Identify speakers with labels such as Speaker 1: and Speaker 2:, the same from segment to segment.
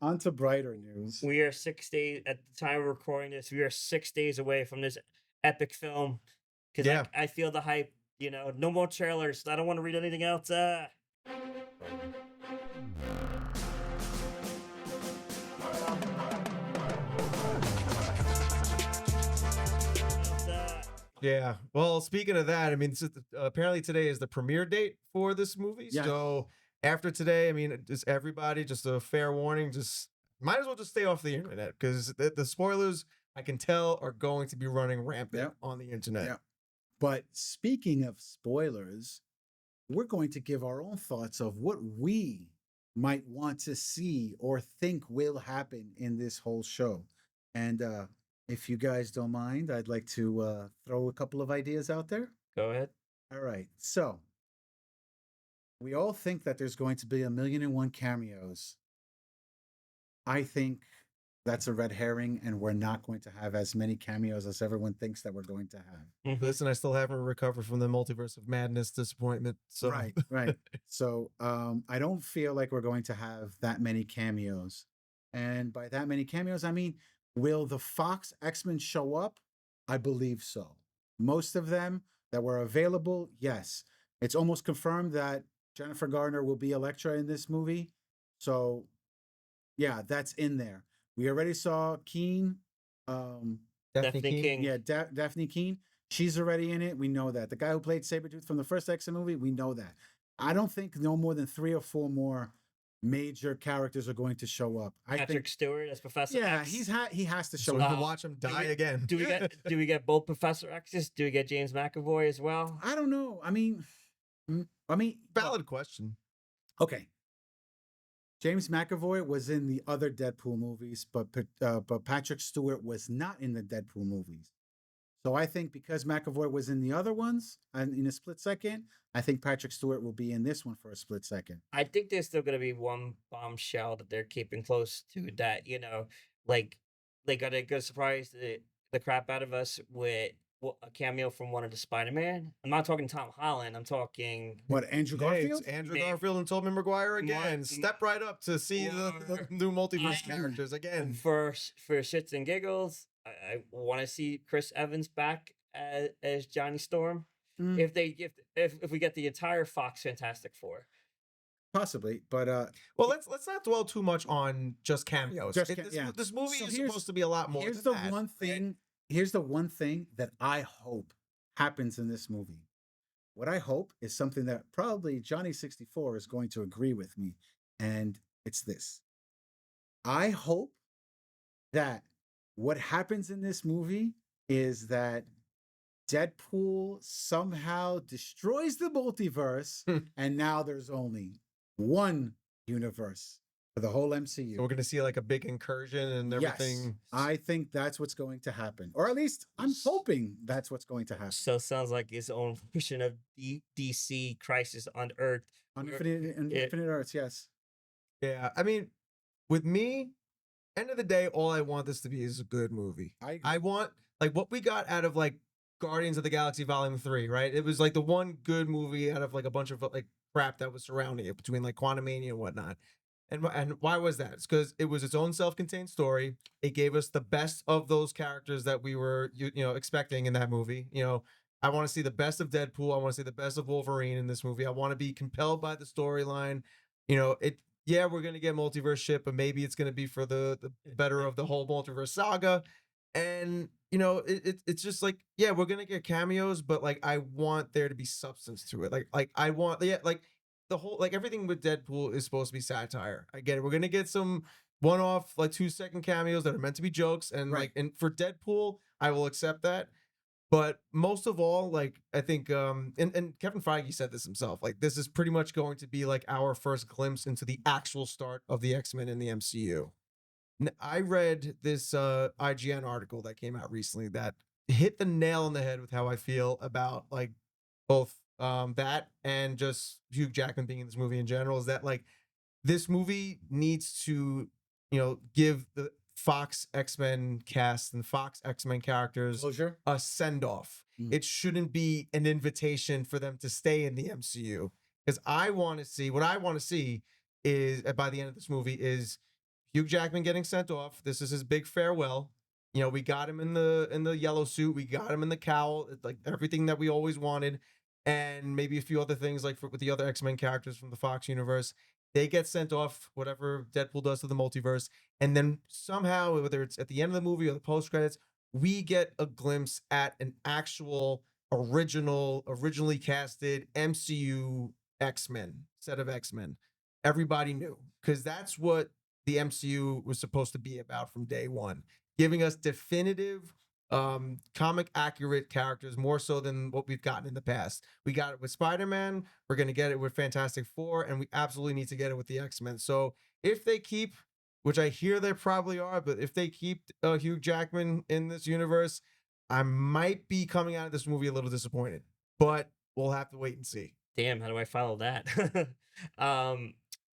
Speaker 1: On to brighter news.
Speaker 2: We are 6 days at the time of recording this. We are 6 days away from this epic film because
Speaker 3: Yeah.
Speaker 2: I feel the hype. You know, no more trailers. I don't want to read anything else.
Speaker 3: Yeah. Well, speaking of that, I mean, apparently today is the premiere date for this movie.
Speaker 1: Yes.
Speaker 3: So after today, I mean, just everybody, just a fair warning, just might as well just stay off the internet because the spoilers I can tell are going to be running rampant
Speaker 1: Yep.
Speaker 3: on the internet.
Speaker 1: Yep. But speaking of spoilers, we're going to give our own thoughts of what we might want to see or think will happen in this whole show. And if you guys don't mind, I'd like to throw a couple of ideas out there.
Speaker 2: Go ahead.
Speaker 1: All right. So we all think that there's going to be 1,000,001 cameos. I think that's a red herring, and we're not going to have as many cameos as everyone thinks that we're going to have.
Speaker 2: Mhm.
Speaker 3: Listen, I still haven't recovered from the multiverse of madness disappointment. So
Speaker 1: Right, right. So I don't feel like we're going to have that many cameos. And by that many cameos, I mean, will the Fox X-Men show up? I believe so. Most of them that were available, yes. It's almost confirmed that Jennifer Garner will be Elektra in this movie. So yeah, that's in there. We already saw Keen.
Speaker 3: Daphne King.
Speaker 1: Yeah, Daphne Keen. She's already in it. We know that. The guy who played Sabretooth from the first X-Men movie, we know that. I don't think no more than 3 or 4 more major characters are going to show up.
Speaker 2: Patrick
Speaker 1: think,
Speaker 2: Stewart as Professor
Speaker 1: yeah,
Speaker 2: X.
Speaker 1: he has to show
Speaker 3: So we
Speaker 1: up.
Speaker 3: can watch him die again.
Speaker 2: Do we get both Professor X's? Do we get James McAvoy as well?
Speaker 1: I don't know. I mean,
Speaker 3: Valid question.
Speaker 1: Okay. James McAvoy was in the other Deadpool movies, but Patrick Stewart was not in the Deadpool movies. So I think because McAvoy was in the other ones and in a split second, I think Patrick Stewart will be in this one for a split second.
Speaker 2: I think there's still going to be one bombshell that they're keeping close to that, you know, like they got to go surprise the crap out of us with a cameo from one of the Spider-Man. I'm not talking Tom Holland. I'm talking
Speaker 1: What, Andrew
Speaker 3: Hey,
Speaker 1: Garfield?
Speaker 3: it's Andrew
Speaker 2: Man.
Speaker 3: Garfield and Tobey Maguire again.
Speaker 2: Mar-
Speaker 3: Step right up to see the new multiverse characters again.
Speaker 2: for shits and giggles. I want to see Chris Evans back as Johnny Storm.
Speaker 1: Mm.
Speaker 2: If we get the entire Fox Fantastic Four.
Speaker 1: Possibly, but
Speaker 3: Well, let's not dwell too much on just cameos.
Speaker 1: yeah.
Speaker 3: This movie
Speaker 1: So
Speaker 3: is
Speaker 1: here's-
Speaker 3: supposed to be a lot more.
Speaker 1: here's
Speaker 3: than
Speaker 1: the
Speaker 3: that,
Speaker 1: one
Speaker 3: right?
Speaker 1: thing. Here's the one thing that I hope happens in this movie. What I hope is something that probably Johnny64 is going to agree with me, and it's this. I hope that what happens in this movie is that Deadpool somehow destroys the multiverse, and now there's only one universe for the whole MCU.
Speaker 3: So we're gonna see like a big incursion and everything.
Speaker 1: Yes, I think that's what's going to happen, or at least I'm hoping that's what's going to happen.
Speaker 2: So it sounds like its own version of DC Crisis on Earth.
Speaker 1: On Infinite Earths, yes.
Speaker 3: Yeah, I mean, with me, end of the day, all I want this to be is a good movie. I want like what we got out of like Guardians of the Galaxy Volume 3, right? It was like the one good movie out of like a bunch of like crap that was surrounding it between like Quantumania and whatnot. And why was that? It's because it was its own self-contained story. It gave us the best of those characters that we were you know expecting in that movie. You know, I want to see the best of Deadpool. I want to see the best of Wolverine in this movie. I want to be compelled by the storyline. You know, yeah, we're gonna get multiverse shit, but maybe it's gonna be for the better of the whole multiverse saga. And you know, it's just like, yeah, we're gonna get cameos, but like I want there to be substance to it. Like I want, yeah, like the whole like everything with Deadpool is supposed to be satire. I get it. We're gonna get some one-off like 2-second cameos that are meant to be jokes, and
Speaker 1: Right.
Speaker 3: like and for Deadpool, I will accept that. But most of all, like I think and Kevin Feige said this himself, like this is pretty much going to be like our first glimpse into the actual start of the X-Men in the MCU. I read this IGN article that came out recently that hit the nail on the head with how I feel about like both that and just Hugh Jackman being in this movie in general. Is that like this movie needs to, you know, give the Fox X-Men cast and Fox X-Men characters
Speaker 1: Closure.
Speaker 3: a send-off.
Speaker 1: Mm.
Speaker 3: It shouldn't be an invitation for them to stay in the MCU. Because I want to see, what I want to see is by the end of this movie is Hugh Jackman getting sent off. This is his big farewell. You know, we got him in the yellow suit. We got him in the cowl. It's like everything that we always wanted, and maybe a few other things like with the other X-Men characters from the Fox universe. They get sent off, whatever Deadpool does to the multiverse, and then somehow, whether it's at the end of the movie or the post credits, we get a glimpse at an actual originally casted MCU X-Men set of X-Men. Everybody knew, because that's what the MCU was supposed to be about from day one, giving us definitive comic accurate characters, more so than what we've gotten in the past. We got it with Spider-Man, we're going to get it with Fantastic Four, and we absolutely need to get it with the X-Men. So if they keep, which I hear they probably are, but if they keep Hugh Jackman in this universe, I might be coming out of this movie a little disappointed, but we'll have to wait and see.
Speaker 2: Damn, how do I follow that?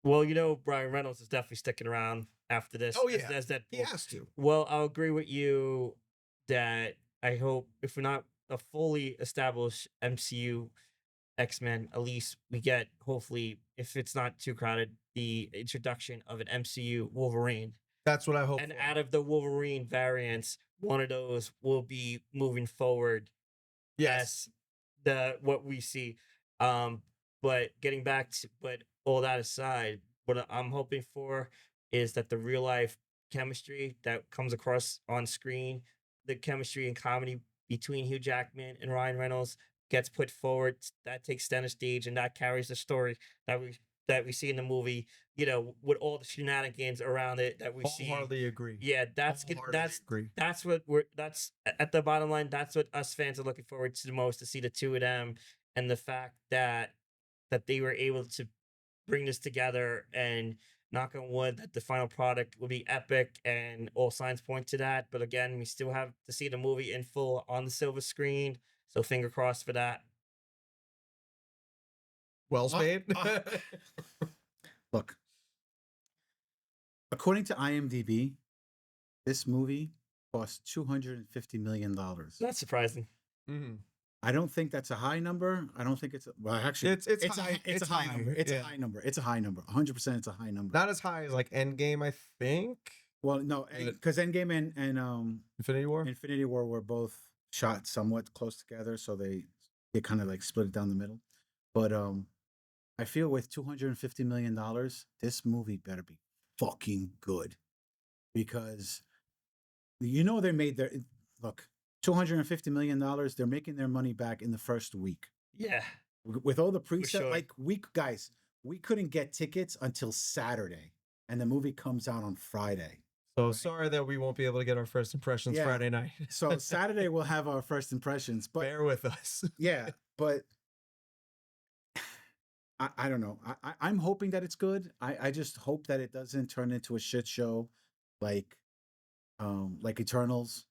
Speaker 2: Well, you know, Brian Reynolds is definitely sticking around after this.
Speaker 3: Oh yeah,
Speaker 2: as Deadpool.
Speaker 3: he has to.
Speaker 2: Well, I'll agree with you that I hope if we're not a fully established MCU X-Men, at least we get, hopefully, if it's not too crowded, the introduction of an MCU Wolverine.
Speaker 3: That's what I hope
Speaker 2: And
Speaker 3: for.
Speaker 2: out of the Wolverine variants, one of those will be moving forward
Speaker 3: Yes.
Speaker 2: as what we see. But getting back to, but all that aside, what I'm hoping for is that the real life chemistry that comes across on screen, the chemistry and comedy between Hugh Jackman and Ryan Reynolds gets put forward. That takes center stage and that carries the story that we see in the movie. You know, with all the shenanigans around it that we see.
Speaker 3: Wholeheartedly agree.
Speaker 2: Yeah, that's what we're that's at the bottom line. That's what us fans are looking forward to the most, to see the two of them, and the fact that they were able to bring this together, and knock on wood that the final product will be epic, and all signs point to that. But again, we still have to see the movie in full on the silver screen, so finger crossed for that.
Speaker 3: Well spade.
Speaker 1: Look, according to IMDb, this movie cost $250 million.
Speaker 2: Not surprising.
Speaker 3: Mm-hmm.
Speaker 1: I don't think that's a high number. I don't think it's well. Actually,
Speaker 3: It's high.
Speaker 1: It's a high number. It's a high number. It's a high number. 100%. It's a high number.
Speaker 3: Not as high as like Endgame, I think.
Speaker 1: Well, no, because Endgame and
Speaker 3: Infinity War
Speaker 1: were both shot somewhat close together, so they kind of like split it down the middle. But I feel with $250 million, this movie better be fucking good, because you know they made their look. $250 million, they're making their money back in the first week.
Speaker 2: Yeah.
Speaker 1: With all the preset,
Speaker 2: sure.
Speaker 1: like we couldn't get tickets until Saturday, and the movie comes out on Friday.
Speaker 3: So sorry that we won't be able to get our first impressions Friday night.
Speaker 1: So Saturday we'll have our first impressions, but
Speaker 3: bear with us.
Speaker 1: Yeah, but I don't know. I'm hoping that it's good. I just hope that it doesn't turn into a shit show like Eternals.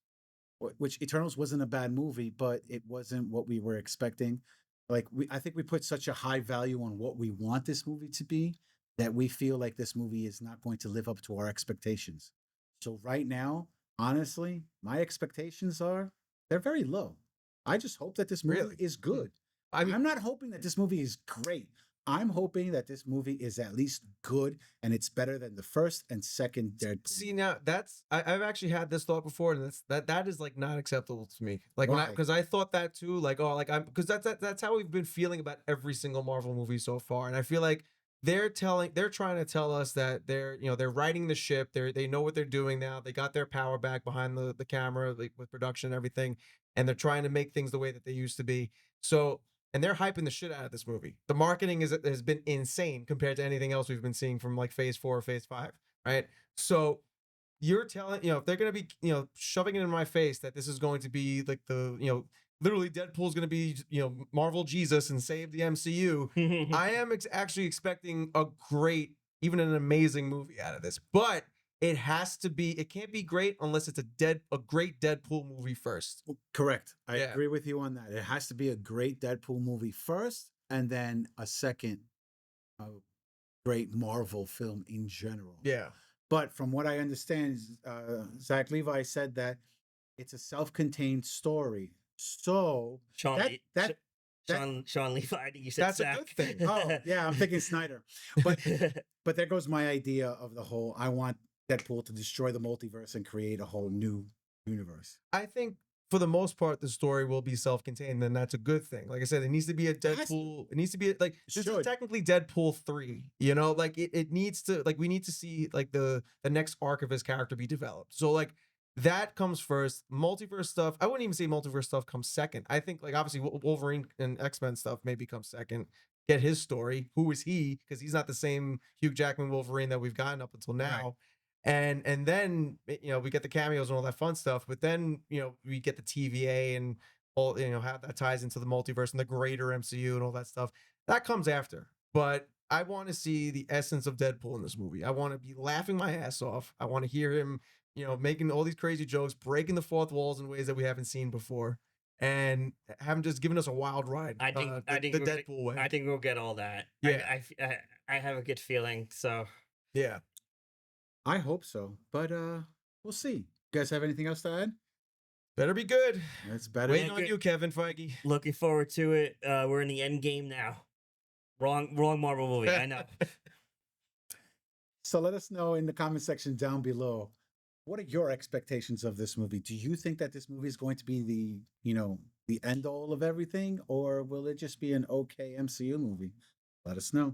Speaker 1: Which Eternals wasn't a bad movie, but it wasn't what we were expecting. Like I think we put such a high value on what we want this movie to be, that we feel like this movie is not going to live up to our expectations. So right now, honestly, my expectations they're very low. I just hope that this movie is good. I'm not hoping that this movie is great. I'm hoping that this movie is at least good, and it's better than the first and second Deadpool.
Speaker 3: See, now I've actually had this thought before, and that is like not acceptable to me. Like, because I thought that too. Like, because that's how we've been feeling about every single Marvel movie so far, and I feel like they're trying to tell us that they're riding the ship. They know what they're doing now. They got their power back behind the camera, like with production and everything, and they're trying to make things the way that they used to be. So. And they're hyping the shit out of this movie. The marketing has been insane compared to anything else we've been seeing from like Phase 4 or Phase 5, right? So you're telling, if they're going to be, shoving it in my face that this is going to be like literally Deadpool's going to be, Marvel Jesus and save the MCU. I am actually expecting a great, even an amazing movie out of this. But it can't be great unless it's a great Deadpool movie first.
Speaker 1: Correct. I agree with you on that. It has to be a great Deadpool movie first, and then a second great Marvel film in general.
Speaker 3: Yeah.
Speaker 1: But from what I understand, Zach Levi said that it's a self-contained story. So
Speaker 2: Sean Levi, I think you said
Speaker 3: that's
Speaker 2: Zach.
Speaker 3: a good thing.
Speaker 1: Oh, yeah, I'm thinking Snyder. But there goes my idea of the whole, I want Deadpool to destroy the multiverse and create a whole new universe.
Speaker 3: I think for the most part, the story will be self-contained, and that's a good thing. Like I said, it needs to be a Deadpool. It needs to be like this is technically Deadpool 3. You know, like it needs to like we need to see like the next arc of his character be developed. So like that comes first. Multiverse stuff. I wouldn't even say multiverse stuff comes second. I think like obviously Wolverine and X-Men stuff maybe comes second. Get his story. Who is he? Because he's not the same Hugh Jackman Wolverine that we've gotten up until now.
Speaker 1: Right.
Speaker 3: And then we get the cameos and all that fun stuff, but then we get the TVA and all how that ties into the multiverse and the greater MCU and all that stuff that comes after. But I want to see the essence of Deadpool in this movie. I want to be laughing my ass off. I want to hear him making all these crazy jokes, breaking the fourth walls in ways that we haven't seen before, and have him just giving us a wild ride.
Speaker 2: I think
Speaker 3: the Deadpool way.
Speaker 2: I think we'll get all that.
Speaker 3: Yeah.
Speaker 2: I have a good feeling. So
Speaker 3: yeah.
Speaker 1: I hope so, but we'll see. You guys have anything else to add?
Speaker 3: Better be good.
Speaker 1: It's better.
Speaker 3: Waiting on you, Kevin Feige.
Speaker 2: Looking forward to it. We're in the end game now. Wrong Marvel movie. I know.
Speaker 1: So let us know in the comment section down below. What are your expectations of this movie? Do you think that this movie is going to be the end all of everything, or will it just be an okay MCU movie? Let us know.